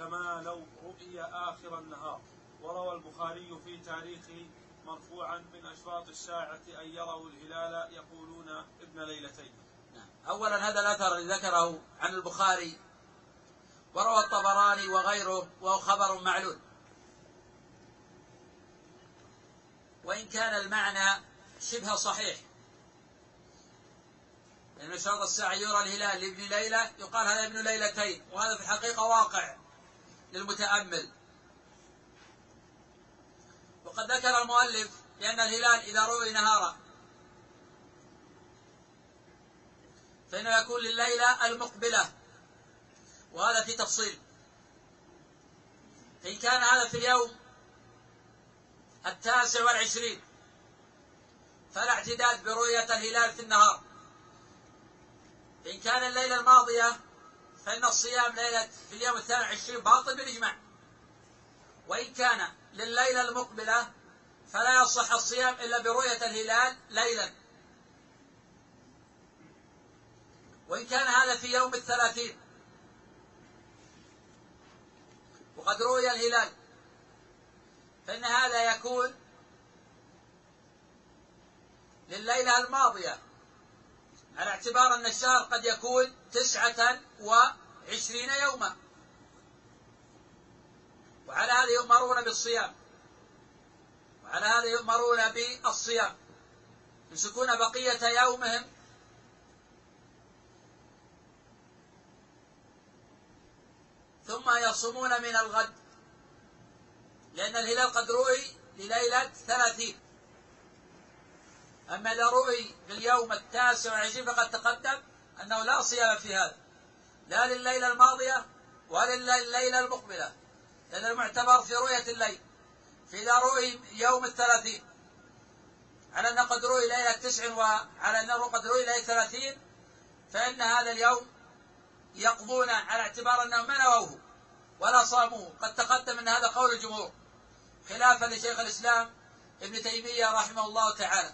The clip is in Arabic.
كما لو رؤي آخر النهار. وروى البخاري في تاريخه مرفوعا من أشراط الساعة أن يروا الهلال يقولون ابن ليلتين. أولا هذا الأثر الذي ذكره عن البخاري وروى الطبراني وغيره وهو خبر معلول، وإن كان المعنى شبه صحيح، من أشراط الساعة يرى الهلال لابن ليلة يقال هذا ابن ليلتين، وهذا في الحقيقة واقع للمتأمل. وقد ذكر المؤلف بأن الهلال إذا رؤي نهارا فإنه يكون لليلة المقبلة، وهذا في تفصيل. فإن كان هذا في اليوم 29 فلا اعتداد برؤية الهلال في النهار. فإن كان الليلة الماضية فإن الصيام ليلة في اليوم 22 باطل بالإجماع. وإن كان لليلة المقبلة فلا يصح الصيام إلا برؤية الهلال ليلا. وإن كان هذا في يوم 30 وقد رؤي الهلال فإن هذا يكون لليلة الماضية، على اعتبار أن الشهر قد يكون 29 يوما، وعلى هذا يؤمرون بالصيام، وعلى هذا يؤمرون بالصيام، يمسكون بقية يومهم ثم يصومون من الغد، لأن الهلال قد رؤي لليلة 30. أما إذا رؤي في اليوم 29 فقد تقدم أنه لا صيام في هذا، لا لليلة الماضية ولا لليلة المقبلة، لأن المعتبر في رؤية الليل. فإذا رؤي يوم 30 على أنه قد رؤي ليلة 9 وعلى أنه قد رؤي ليلة 30 فإن هذا اليوم يقضون على اعتبار أنهم ما نووه ولا صاموه. قد تقدم أن هذا قول الجمهور خلافا لشيخ الإسلام ابن تيمية رحمه الله تعالى.